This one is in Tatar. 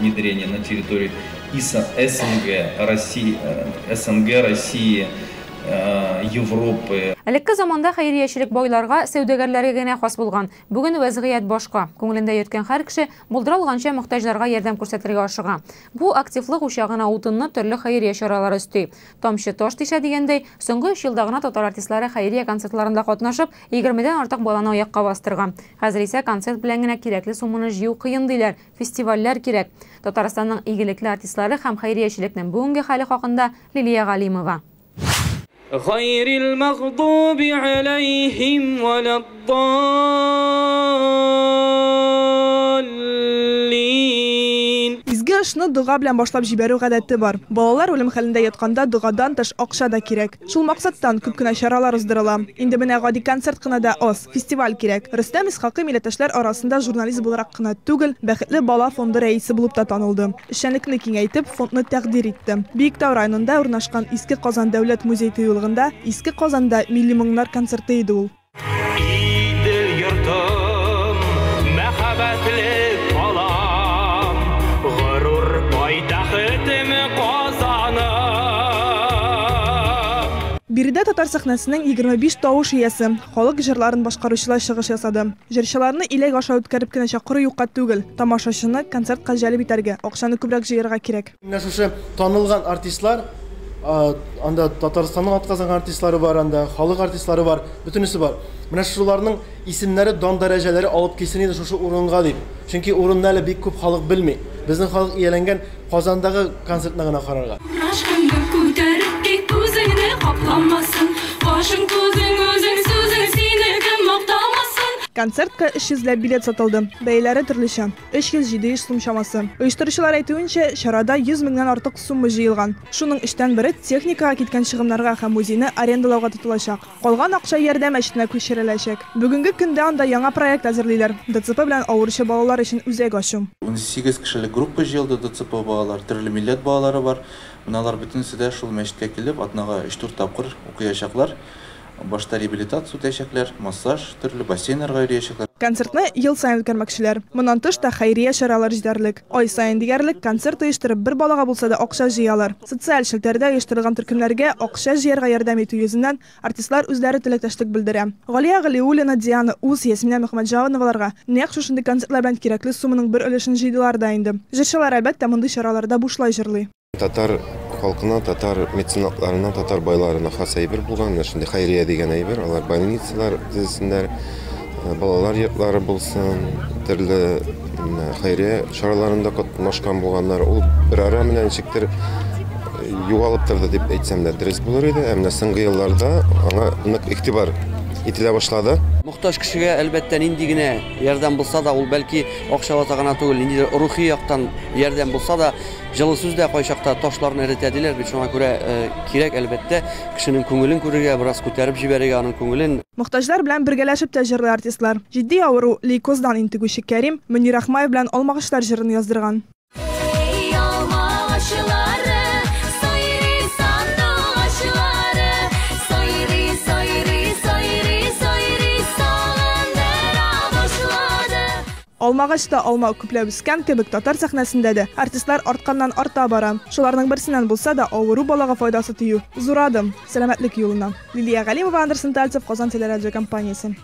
внедрения на территории СНГ, России, Европы. Элекке заманда хәйриячелек байларга, сәүдәгәрләргә генә хас булган. Бүген вәзгыять башка. Күңелендә йөткән һәр кеше булдырылганча мохтаҗларга ярдәм күрсәтергә ашыга. Бу активлык ушагына утынны төрле хәйрия чаралары өсти. Тамчы таш тишә дигәндәй, соңгы 3 елда гына татар артистлары хәйрия концертларында катнашып, 20дән артык баланы аякка бастырган. Хәзер исә концерт белән генә кирәкле сумманы җыю кыен диләр. Фестивальләр кирәк. Татарстанның игелекле артистлары һәм хәйриячелекнең бүгенге хәле хакында Лилия Галимова. غير المغضوب عليهم ولا الضالين. Изге эшне дуга белән башлап җибәрү гадәте бар. Балалар үлем хәлендә ятканда дугадан тыш акча да кирәк. Шул максаттан күп кенә чаралар уздырыла. Инде менә гади концерт кына да аз, фестиваль кирәк. Рөстәм Исхакый милләттәшләр арасында журналист буларак кына түгел, бәхетле бала фонды рәисе булып та танылды. Эшчәнлекне киңәйтеп, фондны тәкъдир итте. Биектау районында урнашкан Иске Казан дәүләт музей тыюлыгында Иске Казанда милли моңнар концерты иде ул. Биредә татар сәхнәсенең 25 тавыш иясе, халык җырларын башкаручылар чыгыш ясады. Җырчыларны иләк аша үткәреп кенә чакыру юкка түгел, тамашачыны концертка җәлеп итәргә, акчаны күбрәк җыярга кирәк. Менә шушы танылган артистлар, анда Татарстанның атказанган артистлары бар, анда халык артистлары бар, бөтенесе бар. Менә шуларның исемнәре, дан дәрәҗәләре алып килсен иде шушы урынга дип. Чөнки урынны әле бик күп халык белми. Безнең халык ияләнгән Казандагы концертны гына карарга. Концертка 300 билет сатылды. Бәяләре төрлечә. 300-700 сум чамасы. Оештыручылар әйтүенчә, чарада 100 меңнән артык сумма җыелган. Шуның 3тән бире техникага киткән чыгымнарга һәм музейны арендалауга тотылачак. Калган акча ярдәм эшенә күчереләчәк. Бүгенге көндә анда яңа проект әзерлиләр. ДЦП белән авыручы балалар өчен үзәк ачу. 18 кешелек группа җыелды, ДЦП балалар, төрле милләт балалары бар. Моналар бөтенесе дә шул мәчеткә килеп, атнага 3-4 тапкыр укыячаклар. Башта реабилитация үтәчәкләр, массаж, төрле бассейннарга йөрәчәкләр. Концертны ел сайын үткәрмәкчеләр. Моннан тыш та хәйрия чаралар җитәрлек. Ай сайын диярлек концерт оештырып, бер балага булса да акча җыялар. Социаль челтәрдә оештырылган төркемнәргә акча җыярга ярдәм итү йөзеннән артистлар үзләре теләктәшлек белдерә. Галия Галиуллина, Диана Ус, Ясмина Мөхәммәтҗановаларга нәкъ шушындый концертлар белән кирәкле сумманың бер өлешен җыйдылар да инде. Җырчылар әлбәттә мондый чараларда бушлай җырлый. Татар халкына, татар меценатларына, татар байларына хас әйбер булган, шундый хәйрия дигән әйбер, алар больницалар төзесеннәр, балалар йортлары булсын, төрле хәйрия чараларында катнашкан булганнар, ул бер ара менән ничектер югалып торды дип әйтсәм дә дөрес булыр иде. Әмма соңгы елларда аңа нык игътибар ителә башлады. Мохтаҗ кешегә әлбәттә нинди генә ярдәм булса да, ул бәлки акчалата гына түгел, нинди рухи яктан ярдәм булса да, җылы сүздә кайчакта ташларны эретә диләр, бит шуңа күрә кирәк әлбәттә кешенең күңелен күрергә, бераз күтәреп җибәрергә аның күңелен. Мохтаҗлар белән бергәләшеп тә җырлый артистлар. Җитди авыру лейкоздан интегүче Кәрим Мөнир Ахмаев белән Алмагышлар җырын яздырган. Алмагачта алма күпләп үскән кебек татар сәхнәсендә дә артистлар артканнан арта бара. Шуларның берсеннән булса да авыру балага файдасы тию. Зурадым сәламәтлек юлына. Лилия Галимова, Андерсон Тальцев, Казан телерадиокомпаниясе.